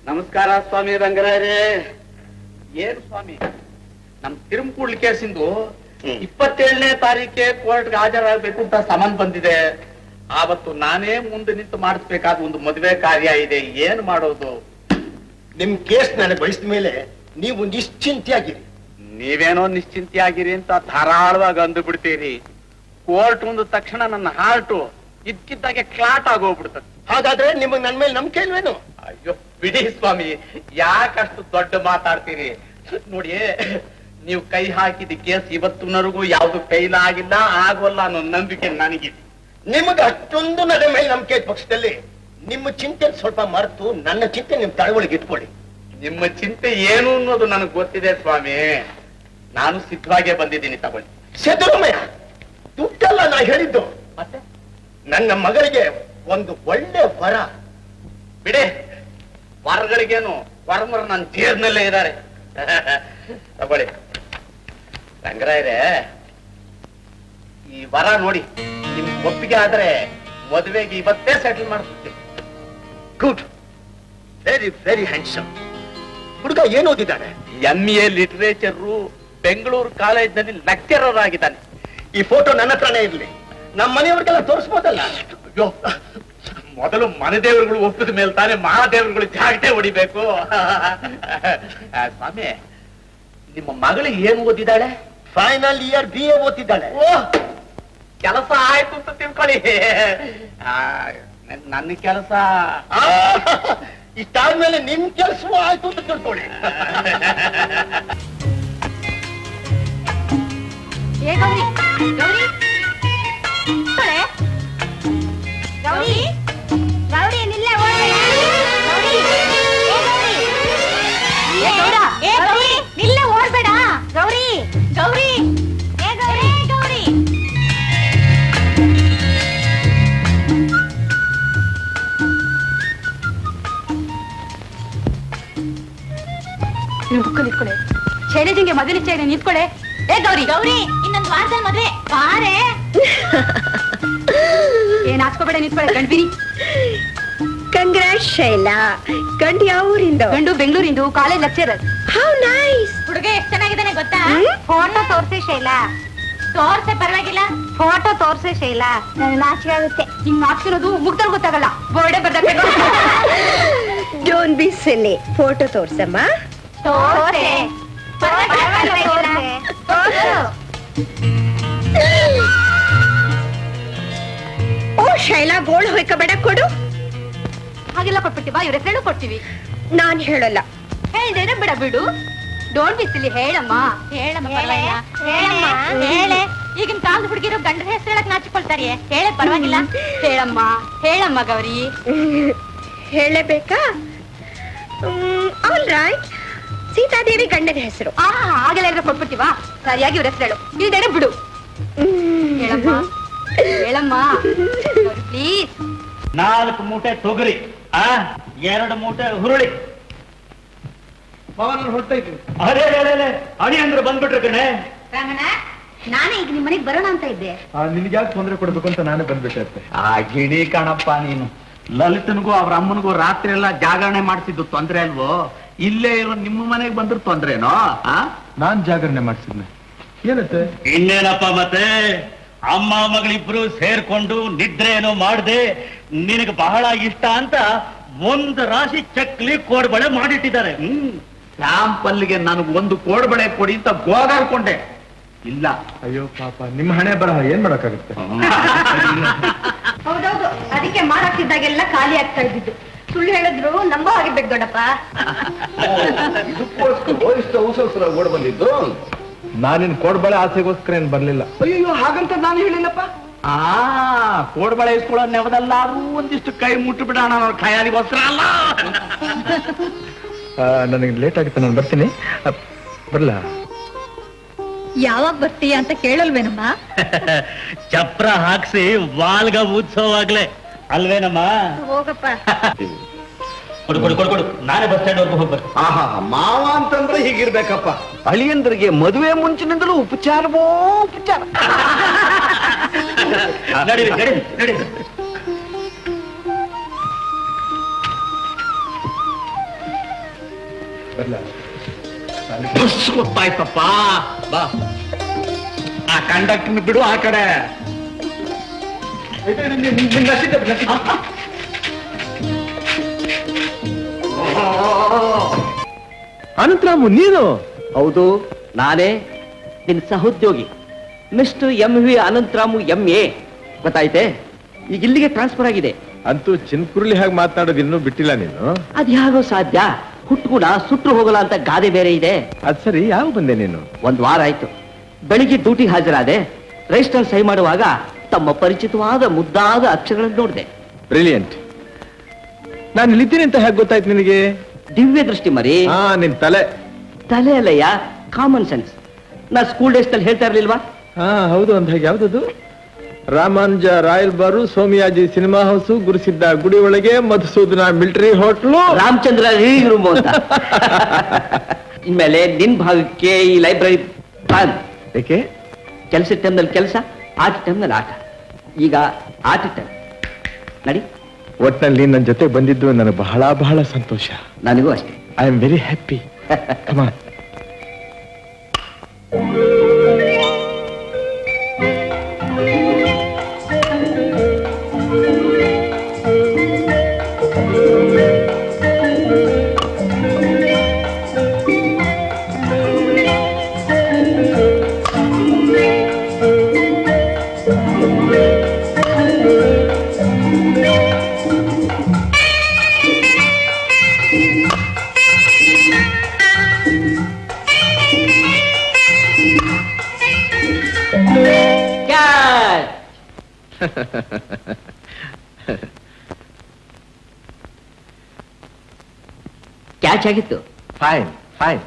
ನಮಸ್ಕಾರ ಸ್ವಾಮಿ ರಂಗರಾಯರೇ. ಏನ್ ಸ್ವಾಮಿ, ನಮ್ ತಿರುಮಕೂಡ್ಲಿ ಕೇಸಿಂದು 27ನೇ ತಾರೀಕೆ ಕೋರ್ಟ್ಗೆ ಹಾಜರಾಗಬೇಕು ಅಂತ ಸಮನ್ ಬಂದಿದೆ. ಆವತ್ತು ನಾನೇ ಮುಂದೆ ನಿಂತು ಮಾಡಿಸ್ಬೇಕಾದ ಒಂದು ಮದುವೆ ಕಾರ್ಯ ಇದೆ. ಏನ್ ಮಾಡೋದು? ನಿಮ್ ಕೇಸ್ ನನಗೆ ವಹಿಸಿದ ಮೇಲೆ ನೀವು ನಿಶ್ಚಿಂತೆಯಾಗಿರಿ. ನೀವೇನೋ ನಿಶ್ಚಿಂತೆಯಾಗಿರಿ ಅಂತ ಧಾರಾಳವಾಗಿ ಅಂದು ಬಿಡ್ತೀರಿ. ಕೋರ್ಟ್ ಮುಂದ ತಕ್ಷಣ ನನ್ನ ಹಾರ್ಟು ಇದ್ಕಿದ್ದಾಗೆ ಕ್ಲಾಟ್ ಆಗೋಗ್ಬಿಡ್ತದೆ. ಹಾಗಾದ್ರೆ ನಿಮಗ್ ನನ್ ಮೇಲೆ ನಂಬಿಕೆ ಇಲ್ವೇನು? ಅಯ್ಯೋ ಬಿಡಿ ಸ್ವಾಮಿ, ಯಾಕಷ್ಟು ದೊಡ್ಡ ಮಾತಾಡ್ತೀರಿ? ನೋಡಿ, ನೀವು ಕೈ ಹಾಕಿದ ಕೇಸ್ ಇವತ್ತಿನವರೆಗೂ ಯಾವ್ದು ಫೇಲ್ ಆಗಿಲ್ಲ, ಆಗೋಲ್ಲ ಅನ್ನೋ ನಂಬಿಕೆ ನನಗಿದೆ. ನಿಮಗೆ ಅಷ್ಟೊಂದು ನನ್ನ ಮೇಲೆ ನಂಬಿಕೆ ಪಕ್ಷದಲ್ಲಿ ನಿಮ್ಮ ಚಿಂತೆ ಸ್ವಲ್ಪ ಮರೆತು ನನ್ನ ಚಿಂತೆ ನಿಮ್ ತಳವಳಿಗೆ ಇಟ್ಕೊಳ್ಳಿ. ನಿಮ್ಮ ಚಿಂತೆ ಏನು ಅನ್ನೋದು ನನಗೆ ಗೊತ್ತಿದೆ ಸ್ವಾಮಿ. ನಾನು ಸಿದ್ಧವಾಗೇ ಬಂದಿದ್ದೀನಿ, ತಗೊಳ್ಳಿ. ಸಿದ್ದರಾಮಯ್ಯ, ದುಡ್ಡಲ್ಲ ನಾ ಹೇಳಿದ್ದು. ಮತ್ತೆ ನನ್ನ ಮಗಳಿಗೆ ಒಂದು ಒಳ್ಳೆ ವರ. ಬಿಡೆ, ವರಗಳಿಗೇನು, ವರಮರು ನನ್ನ ಜೇರ್ನಲ್ಲೇ ಇದ್ದಾರೆ. ತಗೊಳ್ಳಿ ರಂಗರಾಯರೇ, ಈ ವರ ನೋಡಿ, ನಿಮ್ ಒಪ್ಪಿಗೆ ಆದ್ರೆ ಮದುವೆಗೆ ಇವತ್ತೇ ಸೆಟಲ್ ಮಾಡ್ತೀನಿ. Good, very very handsome. ಹುಡುಗ ಏನ್ ಓದಿದ್ದಾನೆ? MA ಲಿಟರೇಚರ್, ಬೆಂಗಳೂರು ಕಾಲೇಜ್ನಲ್ಲಿ ಲೆಕ್ಚರರ್ ಆಗಿದ್ದಾನೆ. ಈ ಫೋಟೋ ನನ್ನ ಹತ್ರನೇ ಇರ್ಲಿ, ನಮ್ಮ ಮನೆಯವ್ರಿಗೆಲ್ಲ ತೋರಿಸ್ಬೋದಲ್ಲ? ಅಯ್ಯೋ, ಮೊದಲು ಮನೆ ದೇವರುಗಳು ಒಪ್ಪಿದ ಮೇಲೆ ತಾನೇ ಮಹಾದೇವರುಗಳು ಜಾಗಟೆ ಹೊಡಿಬೇಕು. ಸ್ವಾಮಿ, ನಿಮ್ಮ ಮಗಳಿಗೆ ಏನು ಓದಿದ್ದಾಳೆ? ಫೈನಲ್ ಇಯರ್ BA ಓದಿದ್ದಾಳೆ. ಓ, ಕೆಲಸ ಆಯ್ತು ಅಂತ ತಿಳ್ಕೊಳ್ಳಿ. ನನ್ನ ಕೆಲಸ ಇಷ್ಟಾದ್ಮೇಲೆ ನಿಮ್ ಕೆಲಸವೂ ಆಯ್ತು ಅಂತ ತಿಳ್ಕೊಳ್ಳಿ. ಓಡ್ಬೇಡ ಗೌರಿ, ಗೌರಿ, ಗೌರಿ, ಗೌರಿ. ನೀವು ಬುಕ್ಕಲ್ಲಿ ಇಟ್ಕೊಳ್ಳೆ. ಶೈಲೇಜಿಂಗೆ ಮದುವೆ ನಿಶ್ಚಯ ನಿಂತ್ಕೊಳ್ಳೆ. ಏ ಗೌರಿ, ಗೌರಿ, ಇನ್ನೊಂದು ವಾರದಲ್ಲಿ ಮದ್ವೆ ಬಾರೆ. ಏನ್ ಹಾಚ್ಕೋಬೇಡ, ನಿಂತ್ಕೊಳ್ಳೆ. ಗಂಡ್ಬಿರಿ. ಕಂಗ್ರಾಟ್ಸ್ ಶೈಲಾ. ಗಂಡು ಯಾವ ಊರಿಂದ? ಗಂಡು ಬೆಂಗಳೂರಿಂದು, ಕಾಲೇಜ್ ಲೆಕ್ಚರರ್. How nice. ಹುಡುಗ ಎಷ್ಟು ಚೆನ್ನಾಗಿದ್ದಾನೆ ಗೊತ್ತಾ? ಫೋಟೋ ತೋರ್ಸಿ ಶೈಲಾ. ತೋರ್ಸೆ ಪರವಾಗಿಲ್ಲ, ಫೋಟೋ ತೋರ್ಸೆ ಶೈಲಾ. ನನಗೆ ನಾಚಿಕೆ ಆಗುತ್ತೆ. ಹಿಂಗ್ ನಾಚಿರೋದು ಮುಗ್ದಲ್ಲಿ ಗೊತ್ತಾಗಲ್ಲ. ಬೋರ್ಡೆ ಬರ್ದ. Don't be silly. ಫೋಟೋ ತೋರ್ಸಮ್ಮ. ತೋರ್ಸೆ. ಓ ಶೈಲಾ, ಗೋಳ್ ಹೊಯ್ಕಬೇಡ, ಕೊಡು. ಹಾಗೆಲ್ಲ ಕೊಟ್ಬಿಟ್ಟಿವಾ? ಇವ್ರ ಹೆಸರು ಕೊಡ್ತೀವಿ. ನಾನ್ ಹೇಳಲ್ಲ. ಹೇಳ್ದೇನೆ ಬಿಡ, ಬಿಡು. ಡೋಂಟ್ ಬಿಸಿಲಿ. ಹೇಳಮ್ಮ, ಹೇಳಮ್ಮ ಪರವಾಗಿಲ್ಲ. ಹೇಳಮ್ಮ, ಹೇಳೆ. ಈಗಿನ ಕಾಲದ ಹುಡುಗಿರು ಗಂಡನ ಹೆಸರು ಹೇಳಕ್ ನಾಚಿಕೊಳ್ತಾರೆ. ಹೇಳೆ ಪರವಾಗಿಲ್ಲ. ಹೇಳಮ್ಮ, ಹೇಳಮ್ಮ ಗೌರಿ. ಹೇಳಬೇಕಾ? All right. ಸೀತಾದೇವಿ ಗಂಡನ ಹೆಸರು. ಹಾಗೆಲ್ಲ ಕೊಟ್ಬಿಟ್ಟಿವಾ? ಸರಿಯಾಗಿ ಇವ್ರ ಹೆಸರು ಹೇಳು. ಇಲ್ದೇನೆ ಬಿಡು. ಹೇಳಮ್ಮ, ಹೇಳಮ್ಮ ಪ್ಲೀಸ್. 4 ಮೂಟೆ ತೊಗರಿ, 2 ಮೂಟೆ ಹುರುಳಿ. ಅದೇ ಅಡಿ ಅಂದ್ರೆ ಬಂದ್ಬಿಟ್ರು ಕಣೆ. ರಾಮಣ್ಣ, ನಾನೇ ಈಗ ನಿಮ್ ಮನೆಗ್ ಬರೋಣ ಅಂತ ಇದ್ದೆ. ನಿನ್ಗೆ ಯಾಕೆ ತೊಂದರೆ ಕೊಡ್ಬೇಕು ಅಂತ ನಾನೇ ಬಂದ್ಬಿಟ್ಟೆ. ಆ ಗಿಣಿ ಕಣಪ್ಪ ನೀನು. ಲಲಿತನಿಗೂ ಅವ್ರ ಅಮ್ಮನಿಗೂ ರಾತ್ರಿ ಎಲ್ಲ ಜಾಗರಣೆ ಮಾಡ್ತಿದ್ದು ತೊಂದ್ರೆ ಅಲ್ವೋ? ಇಲ್ಲೇ ಇರೋ ನಿಮ್ಮ ಮನೆಗೆ ಬಂದ್ರು ತೊಂದ್ರೆನೋ? ನಾನ್ ಜಾಗರಣೆ ಮಾಡ್ಸಿದ್ನೆ. ಏನತ್ತೆ? ಇನ್ನೇನಪ್ಪ ಮತ್ತೆ, ಅಮ್ಮ ಮಗಳಿಬ್ರು ಸೇರ್ಕೊಂಡು ನಿದ್ರೆ ಏನೋ ಮಾಡ್ದೆ, ನಿನಗೆ ಬಹಳ ಇಷ್ಟ ಅಂತ 1 ರಾಶಿ ಚಕ್ಲಿ ಕೋಡ್ಬಳೆ ಮಾಡಿಟ್ಟಿದ್ದಾರೆ. ಸ್ಯಾಂಪಲ್ಗೆ ನನಗೆ 1 ಕೋಡ್ಬಳೆ ಕೊಡಿ ಅಂತ ಗೋಗಾಡ್ಕೊಂಡೆ. ಇಲ್ಲ. ಅಯ್ಯೋ ಪಾಪ, ನಿಮ್ಮ ಹಣೆ ಬರಹ ಏನ್ ಮಾಡಕ್ಕಾಗುತ್ತೆ? ಹೌದೌದು, ಅದಕ್ಕೆ ಮಾಡಾಕ್ತಿದ್ದಾಗೆಲ್ಲ ಖಾಲಿ ಆಗ್ತಾ ಇದ್ದಿದ್ದು. ಸುಳ್ಳು ಹೇಳಿದ್ರು ನಂಬೋ ಆಗಿರ್ಬೇಕು ದೊಡ್ಡಪ್ಪ. ಓಡ್ ಬಂದಿದ್ದು. ನಾನಿನ್ ಕೋಡ್ಬಳೆ ಆಸೆಗೋಸ್ಕರ ಏನ್ ಬರ್ಲಿಲ್ಲ. ಅಯ್ಯೋ, ಹಾಗಂತ ನಾನು ಹೇಳಿಲ್ಲಪ್ಪ. ಕೋಡ್ಬಳೆ ಇಸ್ಕೊಳ್ಳೋ ನೆವದಲ್ಲಾದ್ರೂ ಒಂದಿಷ್ಟು ಕೈ ಮುಟ್ಟು ಬಿಡೋಣ, ಖಯಾಲಿಗೋಸ್ಕರ ಅಲ್ಲ. ನನಗೆ ಲೇಟ್ ಆಗುತ್ತೆ, ನಾನು ಬರ್ತೀನಿ. ಬರ್ಲ? ಯಾವಾಗ ಬರ್ತೀಯ ಅಂತ ಕೇಳಲ್ವೇನಮ್ಮ? ಚಪ್ರ ಹಾಕ್ಸಿ ವಾಲ್ಗ ಉತ್ಸವಾಗ್ಲೆ ಅಲ್ವೇನಮ್ಮ? ಹೋಗಪ್ಪ. ಕೊಡು ಕೊಡು ಕೊಡು ಕೊಡು, ನಾನೇ ಬಸ್ ಸ್ಟ್ಯಾಂಡ್ ವರ್ಗು ಹೋಗ್ಬರ್ತೀನಿ. ಆಹಾ, ಮಾವ ಅಂತಂದ್ರೆ ಹೀಗಿರ್ಬೇಕಪ್ಪ. ಅಳಿಯಂದ್ರಿಗೆ ಮದುವೆ ಮುಂಚಿನಿಂದಲೂ ಉಪಚಾರವೋ ಉಪಚಾರ. ನಡೀರಿ ನಡಿ ನಡಿ. ಬರ್ಲಾ ಬಸ್ ಗೊತ್ತಾಯ್ತಪ್ಪ. ಬಾ, ಆ ಕಂಡಕ್ಟರ್ ಬಿಡು ಆ ಕಡೆ. ಅನಂತರಾಮು ನೀನು? ಹೌದು, ನಾನೇ ನಿನ್ ಸಹೋದ್ಯೋಗಿ ಮಿಸ್ಟರ್ MV ಅನಂತರಾಮು MA. ಗೊತ್ತಾಯ್ತೆ? ಈಗ ಇಲ್ಲಿಗೆ ಟ್ರಾನ್ಸ್ಫರ್ ಆಗಿದೆ. ಅಂತೂ ಚಿನ್ಕುರ್ಲಿ ಹಾಗೆ ಮಾತನಾಡೋದು ಇನ್ನೂ ಬಿಟ್ಟಿಲ್ಲ ನೀನು. ಅದ್ ಹೇಗೋ ಸಾಧ್ಯ? ಹುಟ್ಟುಗೂಡ ಸುಟ್ರು ಹೋಗಲ್ಲ ಅಂತ ಗಾದೆ ಬೇರೆ ಇದೆ. ಅದ್ ಸರಿ, ಯಾವ ಬಂದೆ ನೀನು? 1 ವಾರ ಆಯ್ತು. ಬೆಳಿಗ್ಗೆ ಡ್ಯೂಟಿ ಹಾಜರಾದೆ. ರಿಜಿಸ್ಟರ್ ಸಹಿ ಮಾಡುವಾಗ ತಮ್ಮ ಪರಿಚಿತವಾದ ಮುದ್ದಾದ ಅಕ್ಷರಗಳನ್ನು ನೋಡಿದೆ. ಬ್ರಿಲಿಯಂಟ್. ನಾನು ಇಲ್ಲಿದ್ದೀನಿ ಅಂತ ಹೇಗೆ ಗೊತ್ತಾಯ್ತು ನಿನಗೆ? ದಿವ್ಯ ದೃಷ್ಟಿ ಮರಿ. ನಿನ್ ತಲೆ ಅಲ್ಲಯ್ಯ, ಕಾಮನ್ ಸೆನ್ಸ್. ನಾ ಸ್ಕೂಲ್ ಡೇಸ್ ನಲ್ಲಿ ಹೇಳ್ತಾ ಇರ್ಲಿಲ್ವಾ? ಹೌದು. ಅಂತ ಹೇಗೆ? ಯಾವ್ದದು? ರಾಮಾನುಜ ರಾಯಲ್ ಬಾರು, ಸೋಮಿಯಾಜಿ ಸಿನಿಮಾ ಹೌಸು, ಗುರುಸಿದ್ದ ಗುಡಿ ಒಳಗೆ, Madhusudana military hotel, Ramachandra reading room ಅಂತ. ಇನ್ಮೇಲೆ ನಿನ್ ಭಾಗಕ್ಕೆ ಈ ಲೈಬ್ರರಿ ಪ್ಲಾನ್. ಏಕೆ? ಕೆಲಸ ಟೈಮ್ನಲ್ಲಿ ಕೆಲಸ, ಆಟ ಟೈಮ್ನಲ್ಲಿ ಆಟ. ಈಗ ಆಟ ಟೈಮ್ ನಡಿ. ಒಟ್ನಲ್ಲಿ ನನ್ನ ಜೊತೆ ಬಂದಿದ್ದು ನನಗೆ ಬಹಳ ಬಹಳ ಸಂತೋಷ. ನನಗೂ ಅಷ್ಟೇ. I am very happy. Come on. Catch ಆಗಿತ್ತು. Fine fine.